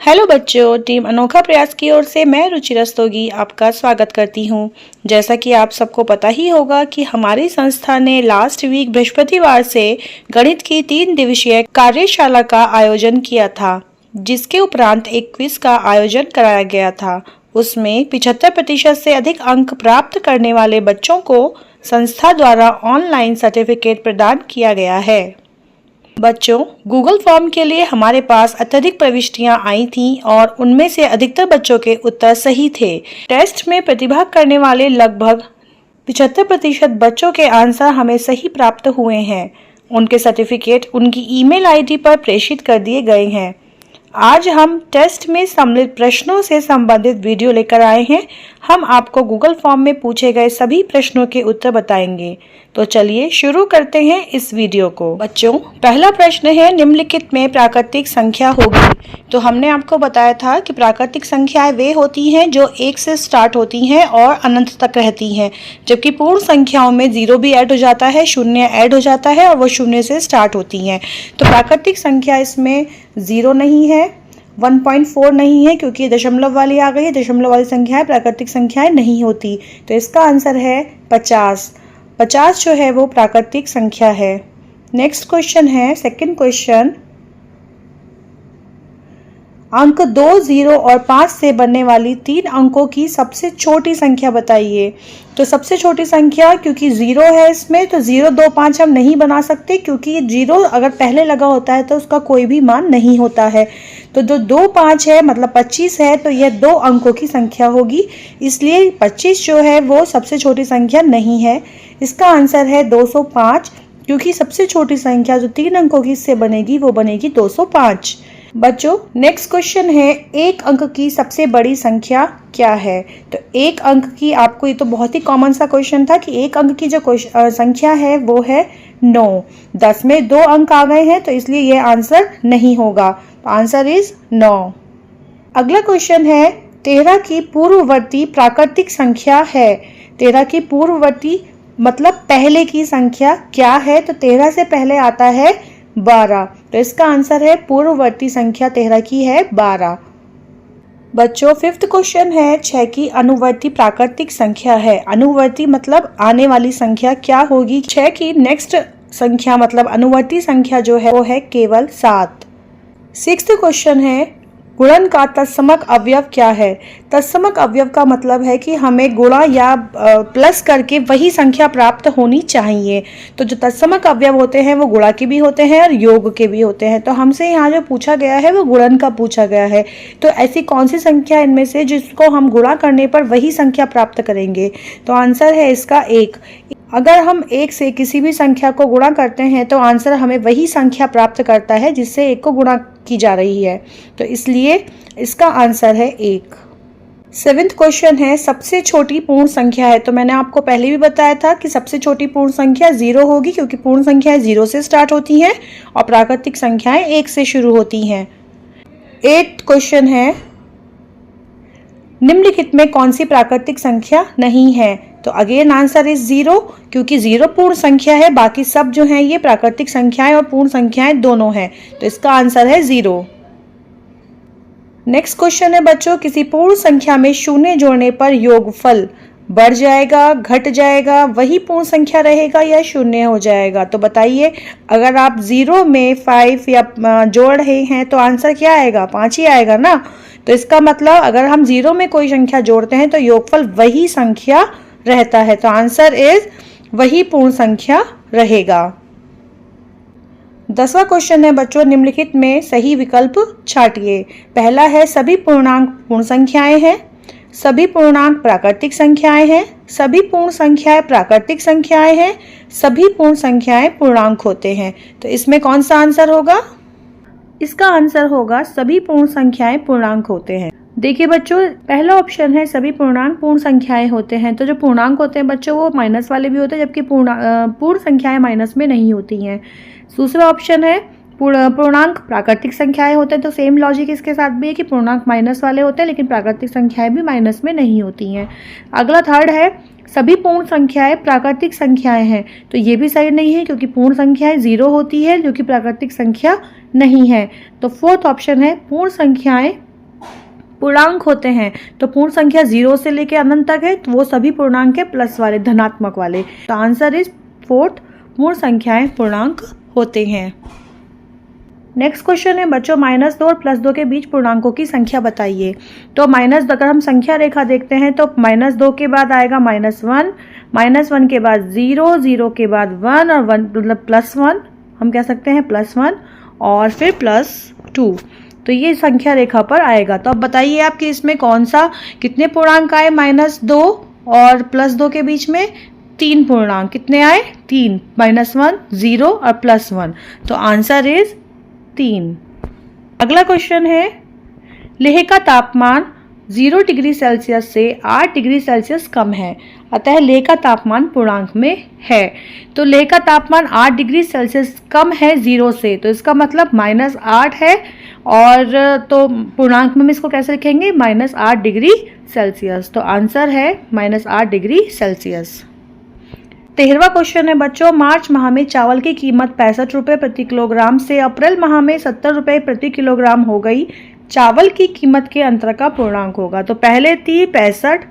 Hello बच्चों, team अनोखा प्रयास की ओर से मैं रुचि रस्तोगी आपका स्वागत करती हूं। जैसा कि आप सबको पता ही होगा कि हमारी संस्था ने लास्ट वीक बृहस्पतिवार से गणित की 3 दिवसीय कार्यशाला का आयोजन किया था, जिसके उपरांत एक क्विज का आयोजन कराया गया था। उसमें 75% से अधिक अंक प्राप्त करने वाले बच्चों को संस्था द्वारा ऑनलाइन सर्टिफिकेट प्रदान किया गया है। बच्चों, गूगल फॉर्म के लिए हमारे पास अत्यधिक प्रविष्टियां आई थीं और उनमें से अधिकतर बच्चों के उत्तर सही थे। टेस्ट में प्रतिभाग करने वाले लगभग 75% बच्चों के आंसर हमें सही प्राप्त हुए हैं। उनके सर्टिफिकेट उनकी ईमेल आईडी पर प्रेषित कर दिए गए हैं। आज हम टेस्ट में सम्मिलित प्रश्नों से संबंधित वीडियो लेकर आए हैं। हम आपको गूगल फॉर्म में पूछे गए सभी प्रश्नों के उत्तर बताएंगे। तो चलिए शुरू करते हैं इस वीडियो को। बच्चों, पहला प्रश्न है, निम्नलिखित में प्राकृतिक संख्या होगी। तो हमने आपको बताया था कि प्राकृतिक संख्याएं वे होती हैं जो 1 से स्टार्ट होती हैं और अनंत तक रहती हैं, जबकि पूर्ण संख्याओं में 0 भी ऐड हो जाता है, 0 ऐड हो जाता है और वो 0 से स्टार्ट होती हैं। तो प्राकृतिक संख्या इसमें 0 नहीं है, 1.4 नहीं है, क्योंकि ये दशमलव वाली आ गई है। दशमलव वाली संख्याएं प्राकृतिक संख्याएं नहीं होती। तो इसका आंसर है 50। 50 जो है वो प्राकृतिक संख्या है। नेक्स्ट क्वेश्चन है, सेकंड क्वेश्चन, अंक 2, 0 और 5 से बनने वाली 3 अंकों की सबसे छोटी संख्या बताइए। तो सबसे छोटी संख्या, क्योंकि 0 है इसमें, तो 0, 2, 5 हम नहीं बना सकते, क्योंकि 0 अगर पहले लगा होता है तो उसका कोई भी मान नहीं होता है। तो जो 2, 5 है मतलब 25 है, तो यह 2 अंकों की संख्या होगी, इसलिए 25 जो है वो सबसे छोटी संख्या नहीं है। इसका आंसर है 205, क्योंकि सबसे छोटी संख्या जो 3 अंकों की इससे बनेगी वो बनेगी 205। बच्चों, नेक्स्ट क्वेश्चन है, 1 अंक की सबसे बड़ी संख्या क्या है। तो 1 अंक की, आपको ये तो बहुत ही कॉमन सा क्वेश्चन था कि 1 अंक की जो संख्या है वो है 9। 10 में 2 अंक आ गए हैं, तो इसलिए ये आंसर नहीं होगा। तो आंसर इज 9। अगला क्वेश्चन है, 13 की पूर्ववर्ती प्राकृतिक संख्या है। 13 की पूर्ववर्ती मतलब पहले की संख्या क्या है। तो 13 से पहले आता है 12। तो इसका आंसर है, पूर्ववर्ती संख्या 13 की है 12। बच्चों, फिफ्थ क्वेश्चन है, 6 की अनुवर्ती प्राकृतिक संख्या है। अनुवर्ती मतलब आने वाली संख्या क्या होगी। 6 की नेक्स्ट संख्या मतलब अनुवर्ती संख्या जो है वो है केवल 7। सिक्स्थ क्वेश्चन है, गुणन का तत्समक अवयव क्या है। तत्समक अवयव का मतलब है कि हमें गुणा या प्लस करके वही संख्या प्राप्त होनी चाहिए। तो जो तत्समक अवयव होते हैं वो गुणा के भी होते हैं और योग के भी होते हैं। तो हमसे यहाँ जो पूछा गया है वो गुणन का पूछा गया है। तो ऐसी कौन सी संख्या इनमें से जिसको हम गुणा करने पर वही संख्या प्राप्त करेंगे। तो आंसर है इसका 1। अगर हम 1 से किसी भी संख्या को गुणा करते हैं तो आंसर हमें वही संख्या प्राप्त करता है जिससे 1 को गुणा की जा रही है। तो इसलिए इसका आंसर है 1। 7वां क्वेश्चन है, सबसे छोटी पूर्ण संख्या है। तो मैंने आपको पहले भी बताया था कि सबसे छोटी पूर्ण संख्या 0 होगी, क्योंकि पूर्ण संख्याएं 0 से स्टार्ट होती हैं और प्राकृतिक संख्याएं 1 से शुरू होती हैं। 8वां क्वेश्चन है, निम्नलिखित में कौन सी प्राकृतिक संख्या नहीं है। तो अगेन आंसर इज 0, क्योंकि 0 पूर्ण संख्या है, बाकी सब जो हैं ये प्राकृतिक संख्याएं और पूर्ण संख्याएं दोनों हैं। तो इसका आंसर है 0। नेक्स्ट क्वेश्चन है बच्चों, किसी पूर्ण संख्या में शून्य जोड़ने पर योगफल बढ़ जाएगा, घट जाएगा, वही पूर्ण संख्या रहेगा या शून्य हो जाएगा। तो बताइए, अगर आप 0 में 5 या जोड़ रहे हैं तो आंसर क्या आएगा, 5 ही आएगा ना। तो इसका मतलब अगर हम 0 में कोई संख्या जोड़ते हैं तो योगफल वही संख्या रहता है। तो आंसर इज वही पूर्ण संख्या रहेगा। 10वां क्वेश्चन है बच्चों, निम्नलिखित में सही विकल्प छांटिए। पहला है, सभी पूर्णांक पूर्ण संख्याएं हैं, सभी पूर्णांक प्राकृतिक संख्याएं हैं, सभी पूर्ण संख्याएं प्राकृतिक संख्याएं हैं, सभी पूर्ण संख्याएं पूर्णांक होते हैं। तो इसमें कौन सा आंसर होगा। इसका आंसर होगा सभी पूर्ण संख्याएं पूर्णांक होते हैं। देखिए बच्चों, पहला ऑप्शन है सभी पूर्णांक पूर्ण संख्याएं होते हैं। तो जो पूर्णांक होते हैं बच्चों वो माइनस वाले भी होते हैं, जबकि पूर्ण संख्याएं माइनस में नहीं होती हैं। दूसरा ऑप्शन है पूर्णांक प्राकृतिक संख्याएं होते हैं। तो सेम लॉजिक इसके साथ भी है कि पूर्णांक माइनस वाले होते हैं, लेकिन प्राकृतिक संख्याएं भी माइनस में नहीं होती हैं। अगला थर्ड है, सभी पूर्ण संख्याएं प्राकृतिक संख्याएं हैं। तो ये भी सही नहीं है, क्योंकि पूर्ण संख्याएं 0 होती है जो कि प्राकृतिक संख्या नहीं है। तो फोर्थ ऑप्शन है, पूर्ण संख्याएं पूर्णांक होते हैं। तो पूर्ण संख्या 0 से लेके अनंत तक है, तो वो सभी पूर्णांक है प्लस वाले, धनात्मक वाले। तो आंसर इज 4th, पूर्ण संख्याएं पूर्णांक होते हैं। नेक्स्ट क्वेश्चन है बच्चों, -2 और +2 के बीच पूर्णांकों की संख्या बताइए। तो अगर हम संख्या रेखा देखते हैं तो -2 के बाद आएगा -1, -1 के बाद 0, 0 के बाद 1 और 1 मतलब +1, हम कह सकते हैं +1 और फिर +2। तो ये संख्या रेखा पर आएगा। तो अब बताइए आपकी इसमें कौन सा, कितने पूर्णांक आए -2 और +2 के बीच में? 3 पूर्णांक। कितने आए? 3, -1, 0 और +1। तो आंसर इज 3। अगला क्वेश्चन है, लेह का तापमान 0 डिग्री सेल्सियस से 8 डिग्री सेल्सियस कम है, अतः लेह का तापमान पूर्णांक में है। तो लेह का तापमान 8 डिग्री सेल्सियस कम है 0 से, तो इसका मतलब -8 है, और तो पूर्णांक में हम इसको कैसे लिखेंगे? -8 डिग्री सेल्सियस। तो आंसर है -8 डिग्री सेल्सियस। 13वां क्वेश्चन है बच्चों, मार्च माह में चावल की कीमत 65 रुपये प्रति किलोग्राम से अप्रैल माह में 70 रुपये प्रति किलोग्राम हो गई। चावल की कीमत के अंतर का पूर्णांक होगा। तो पहले थी 65,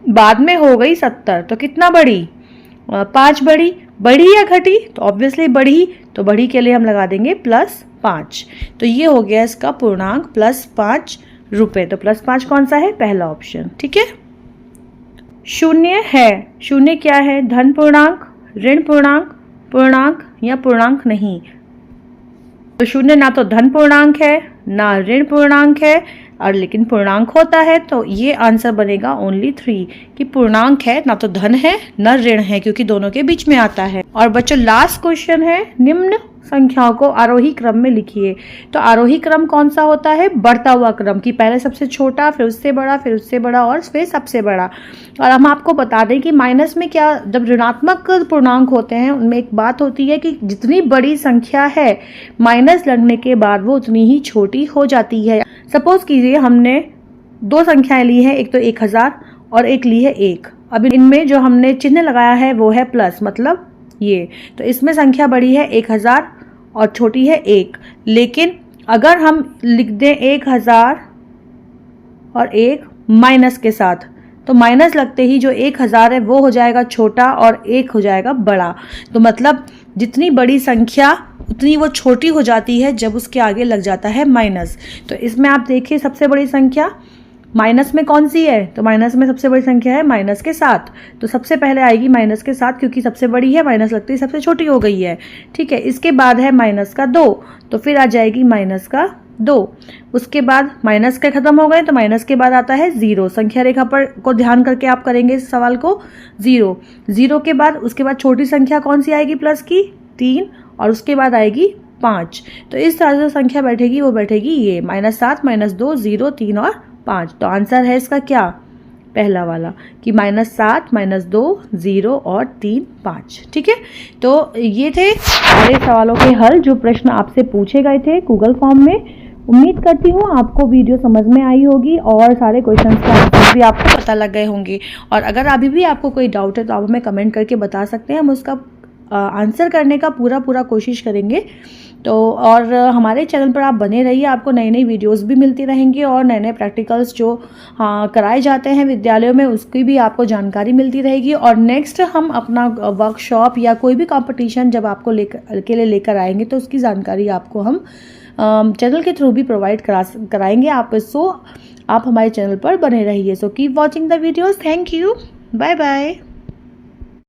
बाद में हो गई 70, तो कितना बढ़ी? 5 बढ़ी। बढ़ी या घटी? तो ऑब्वियसली बढ़ी, तो बढ़ी के लिए हम लगा देंगे +5। तो ये हो गया इसका पूर्णांक +5 रुपये। तो +5 कौन सा है? पहला ऑप्शन। ठीक है। शून्य है, शून्य क्या है? धन पूर्णांक, ऋण पूर्णांक, पूर्णांक या पूर्णांक नहीं। तो शून्य ना तो धन पूर्णांक है ना ऋण पूर्णांक है, और लेकिन पूर्णांक होता है, तो ये आंसर बनेगा ओनली 3 कि पूर्णांक है, ना तो धन है ना ऋण है, क्योंकि दोनों के बीच में आता है। और बच्चों लास्ट क्वेश्चन है, निम्न संख्याओं को आरोही क्रम में लिखिए। तो आरोही क्रम कौन सा होता है? बढ़ता हुआ क्रम, कि पहले सबसे छोटा, फिर उससे बड़ा, फिर उससे बड़ा और फिर सबसे बड़ा। और हम आपको बता दें कि माइनस में क्या, जब ऋणात्मक पूर्णांक होते हैं उनमें एक बात होती है कि जितनी बड़ी संख्या है माइनस लगने के बाद वो उतनी ही छोटी हो जाती है। सपोज कीजिए हमने 2 संख्याएं ली है, एक तो 1000 और एक ली है 1। अब इनमें जो हमने चिन्ह लगाया है वो है प्लस, मतलब ये, तो इसमें संख्या बड़ी है 1000 और छोटी है 1। लेकिन अगर हम लिख दें 1000 और 1 माइनस के साथ, तो माइनस लगते ही जो 1000 है वो हो जाएगा छोटा और 1 हो जाएगा बड़ा। तो मतलब जितनी बड़ी संख्या उतनी वो छोटी हो जाती है जब उसके आगे लग जाता है माइनस। तो इसमें आप देखिए सबसे बड़ी संख्या माइनस में कौन सी है? तो माइनस में सबसे बड़ी संख्या है माइनस के 7। तो सबसे पहले आएगी माइनस के 7, क्योंकि सबसे बड़ी है, माइनस लगती है सबसे छोटी हो गई है। ठीक है। इसके बाद है माइनस का 2, तो फिर आ जाएगी माइनस का 2। उसके बाद माइनस के खत्म हो गए, तो माइनस के बाद आता है 0। संख्या रेखा पर को ध्यान करके आप करेंगे इस सवाल को। 0 के बाद उसके बाद छोटी संख्या कौन सी आएगी प्लस की? 3, और उसके बाद आएगी 5। तो इस तरह से संख्या बैठेगी, वो बैठेगी ये -7, -2, 0, 3 और 5। तो आंसर है इसका क्या? पहला वाला, कि -7, -2, 0 और 3, 5। ठीक है। तो ये थे सारे सवालों के हल जो प्रश्न आपसे पूछे गए थे गूगल फॉर्म में। उम्मीद करती हूँ आपको वीडियो समझ में आई होगी और सारे क्वेश्चन के आंसर भी आपको पता लग गए होंगे। और अगर अभी भी आपको कोई डाउट है तो आप हमें कमेंट करके बता सकते हैं, हम उसका आंसर करने का पूरा कोशिश करेंगे। तो और हमारे चैनल पर आप बने रहिए, आपको नई नई वीडियोस भी मिलती रहेंगी और नए नए प्रैक्टिकल्स जो कराए जाते हैं विद्यालयों में उसकी भी आपको जानकारी मिलती रहेगी। और नेक्स्ट हम अपना वर्कशॉप या कोई भी कंपटीशन जब आपको लेकर आएंगे तो उसकी जानकारी आपको हम चैनल के थ्रू भी प्रोवाइड कराएंगे। आप हमारे चैनल पर बने रहिए। So keep watching the videos. Thank you. Bye bye.